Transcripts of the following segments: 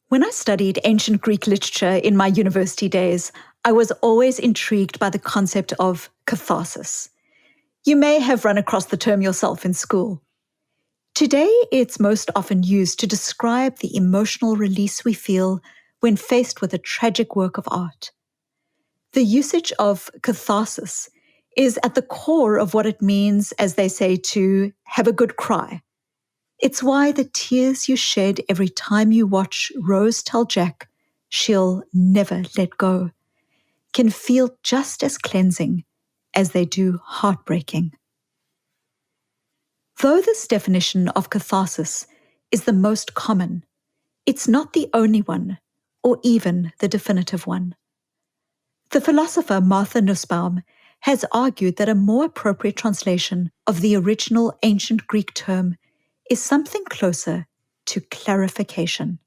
When I studied ancient Greek literature in my university days, I was always intrigued by the concept of catharsis. You may have run across the term yourself in school. Today, it's most often used to describe the emotional release we feel when faced with a tragic work of art. The usage of catharsis is at the core of what it means, as they say, to have a good cry. It's why the tears you shed every time you watch Rose tell Jack she'll never let go can feel just as cleansing as they do heartbreaking. Though this definition of catharsis is the most common, it's not the only one, or even the definitive one. The philosopher Martha Nussbaum has argued that a more appropriate translation of the original ancient Greek term is something closer to clarification.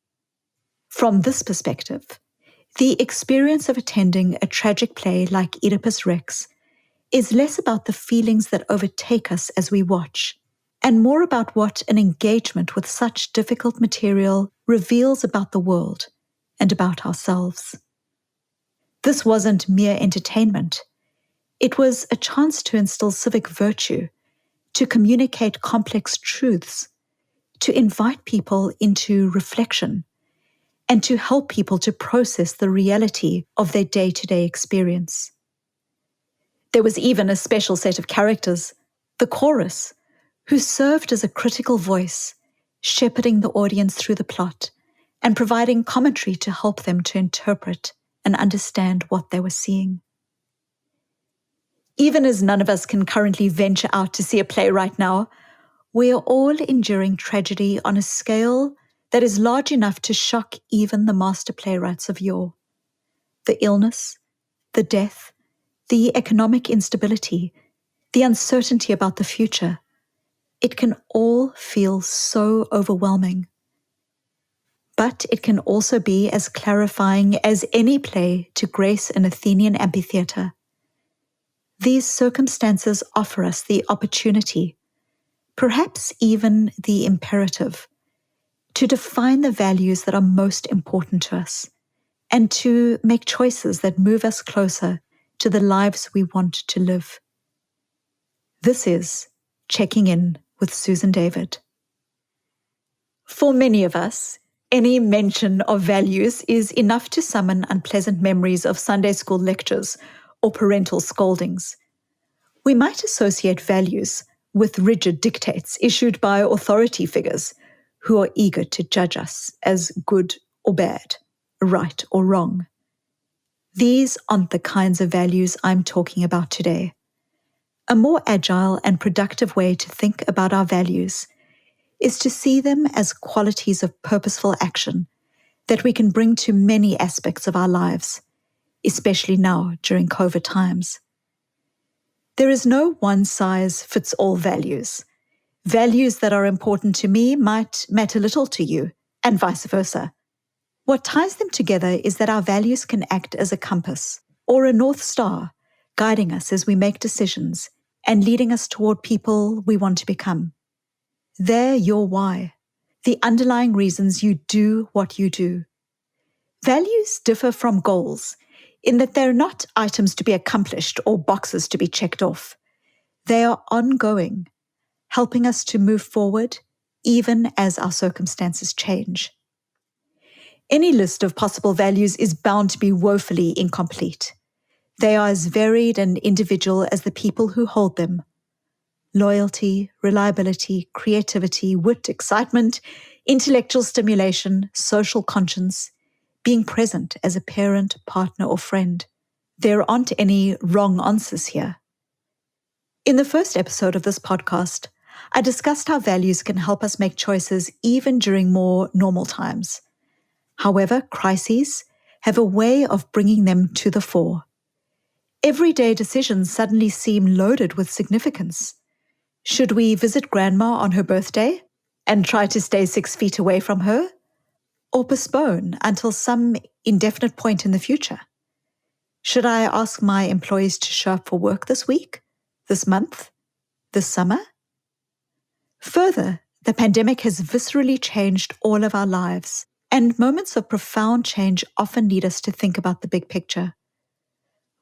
From this perspective, the experience of attending a tragic play like Oedipus Rex is less about the feelings that overtake us as we watch, and more about what an engagement with such difficult material reveals about the world and about ourselves. This wasn't mere entertainment. It was a chance to instill civic virtue, to communicate complex truths, to invite people into reflection, and to help people to process the reality of their day-to-day experience. There was even a special set of characters, the chorus, who served as a critical voice, shepherding the audience through the plot and providing commentary to help them to interpret and understand what they were seeing. Even as none of us can currently venture out to see a play right now, we are all enduring tragedy on a scale that is large enough to shock even the master playwrights of yore. The illness, the death, the economic instability, the uncertainty about the future, it can all feel so overwhelming. But it can also be as clarifying as any play to grace an Athenian amphitheatre. These circumstances offer us the opportunity, perhaps even the imperative, to define the values that are most important to us and to make choices that move us closer to the lives we want to live. This is Checking In with Susan David. For many of us, any mention of values is enough to summon unpleasant memories of Sunday school lectures or parental scoldings. We might associate values with rigid dictates issued by authority figures who are eager to judge us as good or bad, right or wrong. These aren't the kinds of values I'm talking about today. A more agile and productive way to think about our values is to see them as qualities of purposeful action that we can bring to many aspects of our lives, especially now during COVID times. There is no one-size-fits-all values. Values that are important to me might matter little to you, and vice versa. What ties them together is that our values can act as a compass or a North Star, guiding us as we make decisions and leading us toward people we want to become. They're your why, the underlying reasons you do what you do. Values differ from goals in that they're not items to be accomplished or boxes to be checked off. They are ongoing, helping us to move forward even as our circumstances change. Any list of possible values is bound to be woefully incomplete. They are as varied and individual as the people who hold them. Loyalty, reliability, creativity, wit, excitement, intellectual stimulation, social conscience, being present as a parent, partner, or friend. There aren't any wrong answers here. In the first episode of this podcast, I discussed how values can help us make choices even during more normal times. However, crises have a way of bringing them to the fore. Everyday decisions suddenly seem loaded with significance. Should we visit Grandma on her birthday and try to stay 6 feet away from her? Or postpone until some indefinite point in the future? Should I ask my employees to show up for work this week, this month, this summer? Further, the pandemic has viscerally changed all of our lives. And moments of profound change often lead us to think about the big picture.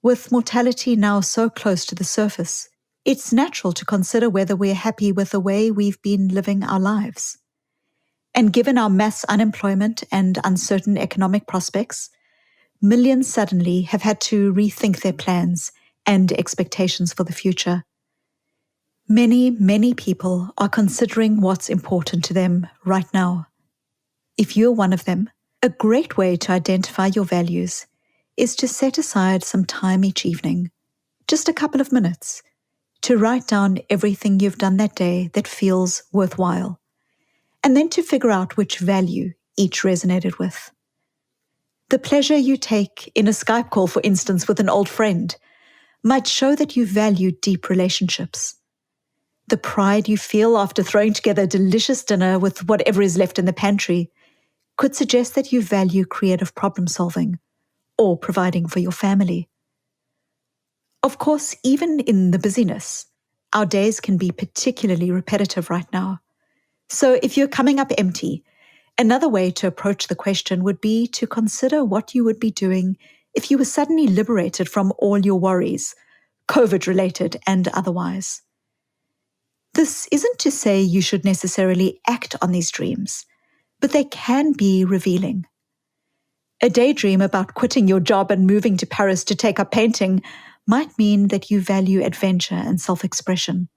With mortality now so close to the surface, it's natural to consider whether we're happy with the way we've been living our lives. And given our mass unemployment and uncertain economic prospects, millions suddenly have had to rethink their plans and expectations for the future. Many, many people are considering what's important to them right now. If you're one of them, a great way to identify your values is to set aside some time each evening, just a couple of minutes, to write down everything you've done that day that feels worthwhile, and then to figure out which value each resonated with. The pleasure you take in a Skype call, for instance, with an old friend, might show that you value deep relationships. The pride you feel after throwing together a delicious dinner with whatever is left in the pantry could suggest that you value creative problem solving or providing for your family. Of course, even in the busyness, our days can be particularly repetitive right now. So if you're coming up empty, another way to approach the question would be to consider what you would be doing if you were suddenly liberated from all your worries, COVID-related and otherwise. This isn't to say you should necessarily act on these dreams, but they can be revealing. A daydream about quitting your job and moving to Paris to take up painting might mean that you value adventure and self-expression.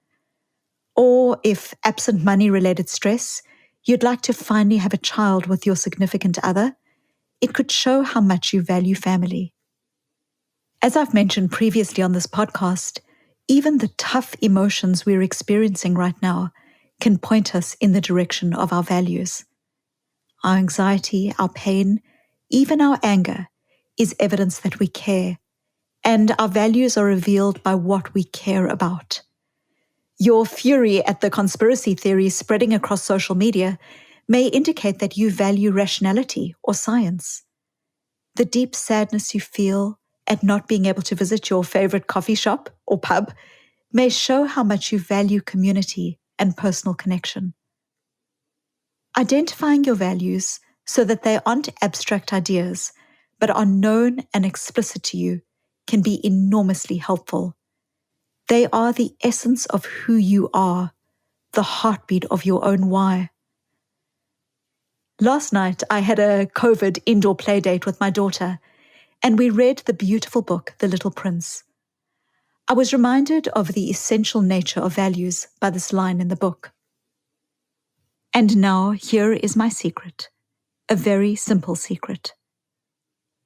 Or if absent money-related stress, you'd like to finally have a child with your significant other, it could show how much you value family. As I've mentioned previously on this podcast, even the tough emotions we're experiencing right now can point us in the direction of our values. Our anxiety, our pain, even our anger is evidence that we care, and our values are revealed by what we care about. Your fury at the conspiracy theories spreading across social media may indicate that you value rationality or science. The deep sadness you feel at not being able to visit your favorite coffee shop or pub may show how much you value community and personal connection. Identifying your values so that they aren't abstract ideas, but are known and explicit to you, can be enormously helpful. They are the essence of who you are, the heartbeat of your own why. Last night, I had a COVID indoor play date with my daughter, and we read the beautiful book, The Little Prince. I was reminded of the essential nature of values by this line in the book. And now here is my secret, a very simple secret.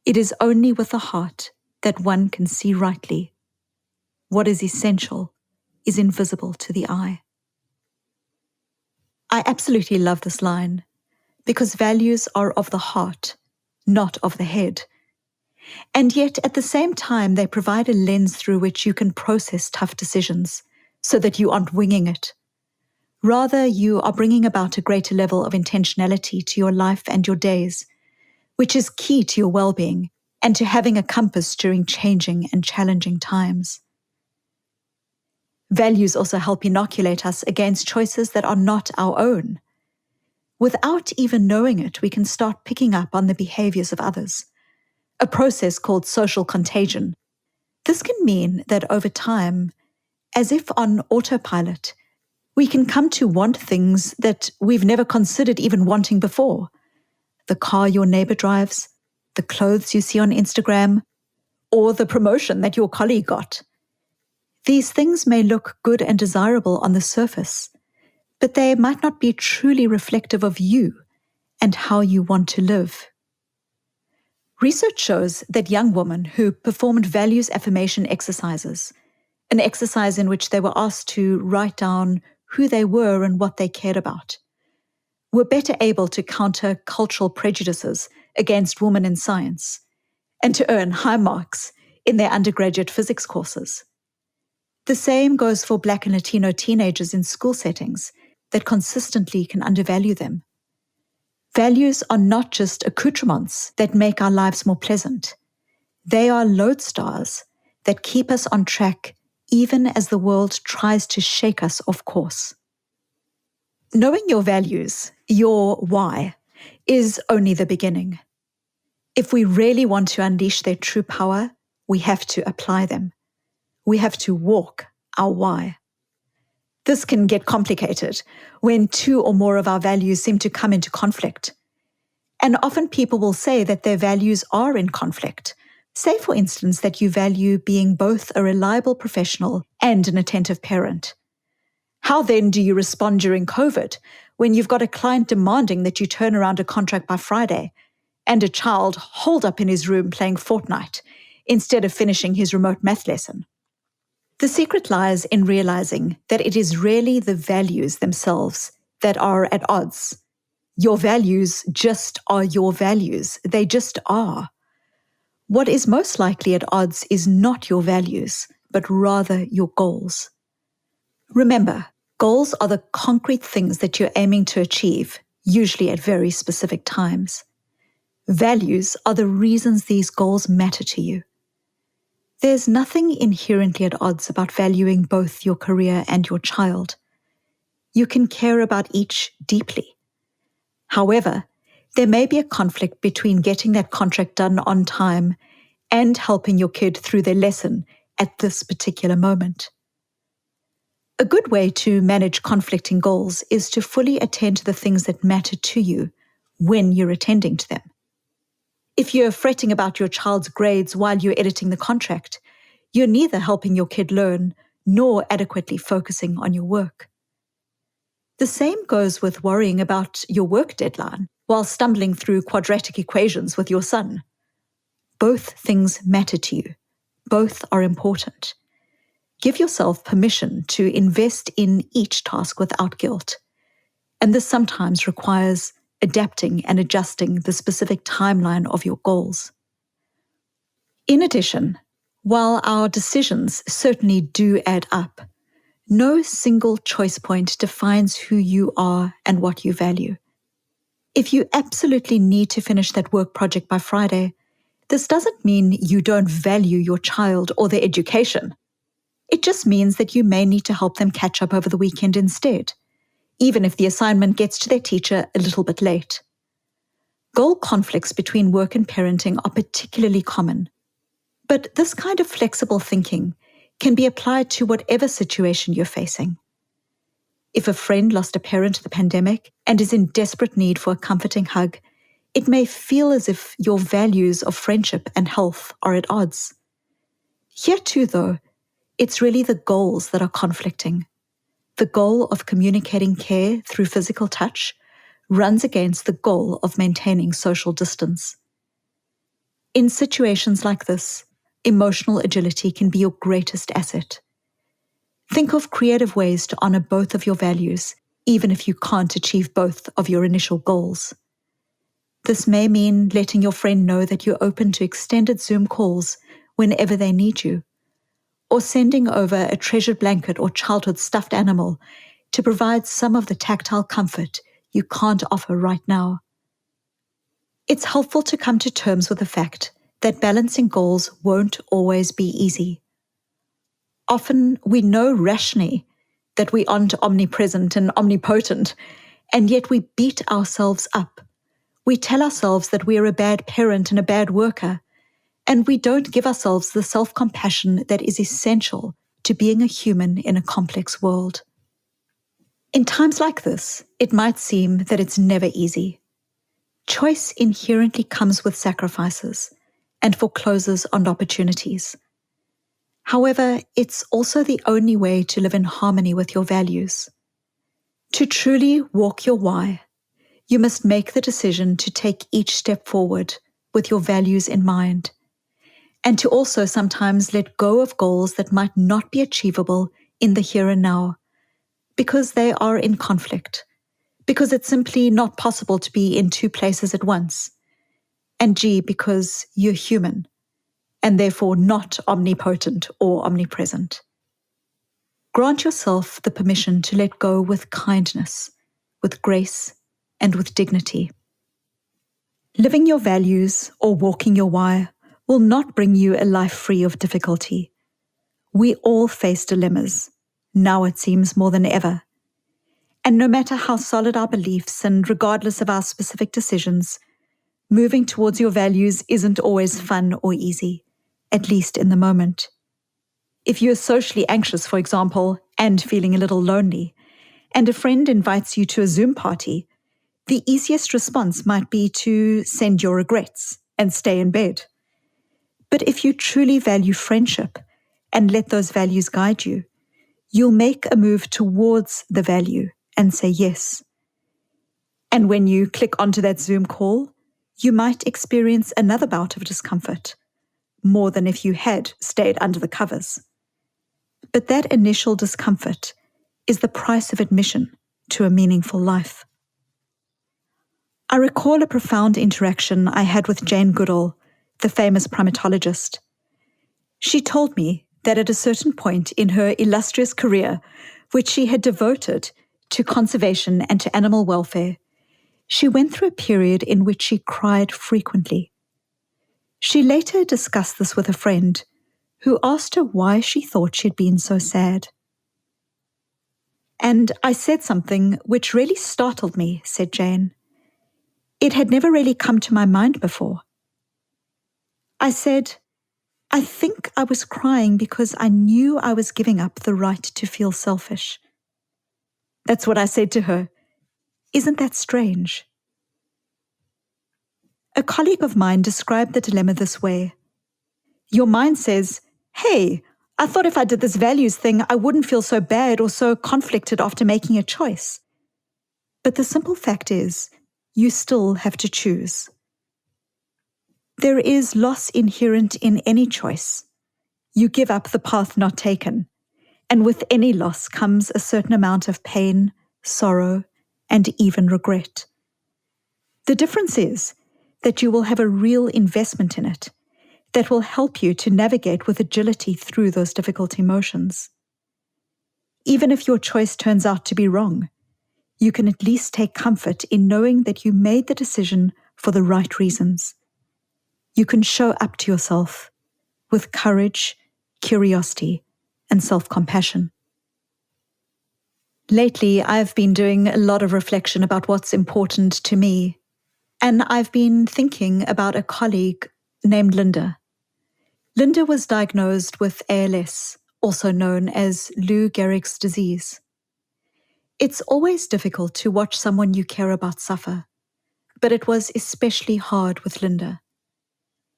It is only with the heart that one can see rightly. What is essential is invisible to the eye. I absolutely love this line because values are of the heart, not of the head. And yet, at the same time, they provide a lens through which you can process tough decisions so that you aren't winging it. Rather, you are bringing about a greater level of intentionality to your life and your days, which is key to your well-being and to having a compass during changing and challenging times. Values also help inoculate us against choices that are not our own. Without even knowing it, we can start picking up on the behaviors of others, a process called social contagion. This can mean that over time, as if on autopilot, we can come to want things that we've never considered even wanting before. The car your neighbor drives, the clothes you see on Instagram, or the promotion that your colleague got. These things may look good and desirable on the surface, but they might not be truly reflective of you and how you want to live. Research shows that young women who performed values affirmation exercises, an exercise in which they were asked to write down who they were and what they cared about, were better able to counter cultural prejudices against women in science and to earn high marks in their undergraduate physics courses. The same goes for Black and Latino teenagers in school settings that consistently can undervalue them. Values are not just accoutrements that make our lives more pleasant. They are lodestars that keep us on track even as the world tries to shake us off course. Knowing your values, your why, is only the beginning. If we really want to unleash their true power, we have to apply them. We have to walk our why. This can get complicated when two or more of our values seem to come into conflict. And often people will say that their values are in conflict. Say, for instance, that you value being both a reliable professional and an attentive parent. How then do you respond during COVID when you've got a client demanding that you turn around a contract by Friday and a child holed up in his room playing Fortnite instead of finishing his remote math lesson? The secret lies in realizing that it is really the values themselves that are at odds. Your values just are your values. They just are. What is most likely at odds is not your values, but rather your goals. Remember, goals are the concrete things that you're aiming to achieve, usually at very specific times. Values are the reasons these goals matter to you. There's nothing inherently at odds about valuing both your career and your child. You can care about each deeply. However, there may be a conflict between getting that contract done on time and helping your kid through their lesson at this particular moment. A good way to manage conflicting goals is to fully attend to the things that matter to you when you're attending to them. If you're fretting about your child's grades while you're editing the contract, you're neither helping your kid learn nor adequately focusing on your work. The same goes with worrying about your work deadline while stumbling through quadratic equations with your son. Both things matter to you. Both are important. Give yourself permission to invest in each task without guilt. And this sometimes requires adapting and adjusting the specific timeline of your goals. In addition, while our decisions certainly do add up, no single choice point defines who you are and what you value. If you absolutely need to finish that work project by Friday, this doesn't mean you don't value your child or their education. It just means that you may need to help them catch up over the weekend instead, even if the assignment gets to their teacher a little bit late. Goal conflicts between work and parenting are particularly common. But this kind of flexible thinking can be applied to whatever situation you're facing. If a friend lost a parent to the pandemic and is in desperate need for a comforting hug, it may feel as if your values of friendship and health are at odds. Here too, though, it's really the goals that are conflicting. The goal of communicating care through physical touch runs against the goal of maintaining social distance. In situations like this, emotional agility can be your greatest asset. Think of creative ways to honor both of your values, even if you can't achieve both of your initial goals. This may mean letting your friend know that you're open to extended Zoom calls whenever they need you, or sending over a treasured blanket or childhood stuffed animal to provide some of the tactile comfort you can't offer right now. It's helpful to come to terms with the fact that balancing goals won't always be easy. Often we know rationally that we aren't omnipresent and omnipotent, and yet we beat ourselves up. We tell ourselves that we are a bad parent and a bad worker, and we don't give ourselves the self-compassion that is essential to being a human in a complex world. In times like this, it might seem that it's never easy. Choice inherently comes with sacrifices and forecloses on opportunities. However, it's also the only way to live in harmony with your values. To truly walk your why, you must make the decision to take each step forward with your values in mind, and to also sometimes let go of goals that might not be achievable in the here and now, because they are in conflict, because it's simply not possible to be in two places at once, and because you're human, and therefore not omnipotent or omnipresent. Grant yourself the permission to let go with kindness, with grace, and with dignity. Living your values or walking your why will not bring you a life free of difficulty. We all face dilemmas, now it seems more than ever. And no matter how solid our beliefs and regardless of our specific decisions, moving towards your values isn't always fun or easy, at least in the moment. If you're socially anxious, for example, and feeling a little lonely, and a friend invites you to a Zoom party, the easiest response might be to send your regrets and stay in bed. But if you truly value friendship and let those values guide you, you'll make a move towards the value and say yes. And when you click onto that Zoom call, you might experience another bout of discomfort, more than if you had stayed under the covers. But that initial discomfort is the price of admission to a meaningful life. I recall a profound interaction I had with Jane Goodall, the famous primatologist. She told me that at a certain point in her illustrious career, which she had devoted to conservation and to animal welfare, she went through a period in which she cried frequently. She later discussed this with a friend, who asked her why she thought she'd been so sad. And I said something which really startled me, said Jane. It had never really come to my mind before. I said, I think I was crying because I knew I was giving up the right to feel selfish. That's what I said to her. Isn't that strange? A colleague of mine described the dilemma this way. Your mind says, hey, I thought if I did this values thing, I wouldn't feel so bad or so conflicted after making a choice. But the simple fact is, you still have to choose. There is loss inherent in any choice. You give up the path not taken, and with any loss comes a certain amount of pain, sorrow, and even regret. The difference is that you will have a real investment in it that will help you to navigate with agility through those difficult emotions. Even if your choice turns out to be wrong, you can at least take comfort in knowing that you made the decision for the right reasons. You can show up to yourself with courage, curiosity, and self-compassion. Lately, I've been doing a lot of reflection about what's important to me, and I've been thinking about a colleague named Linda. Linda was diagnosed with ALS, also known as Lou Gehrig's disease. It's always difficult to watch someone you care about suffer, but it was especially hard with Linda.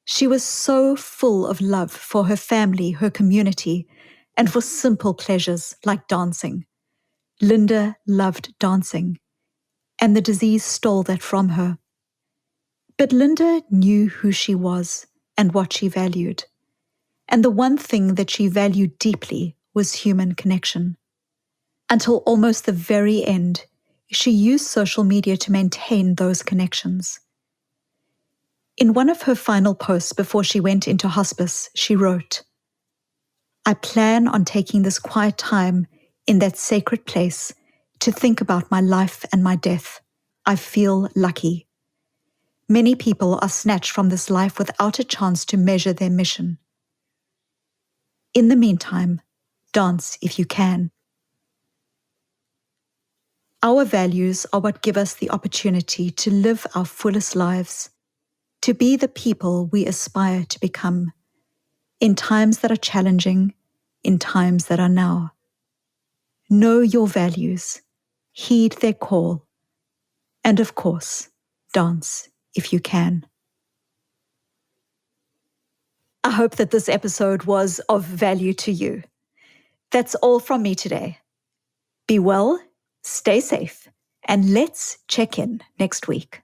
She was so full of love for her family, her community, and for simple pleasures like dancing. Linda loved dancing, and the disease stole that from her. But Linda knew who she was and what she valued. And the one thing that she valued deeply was human connection. Until almost the very end, she used social media to maintain those connections. In one of her final posts before she went into hospice, she wrote, I plan on taking this quiet time in that sacred place to think about my life and my death. I feel lucky. Many people are snatched from this life without a chance to measure their mission. In the meantime, dance if you can. Our values are what give us the opportunity to live our fullest lives, to be the people we aspire to become, in times that are challenging, in times that are now. Know your values, heed their call, and of course, dance if you can. I hope that this episode was of value to you. That's all from me today. Be well, stay safe, and let's check in next week.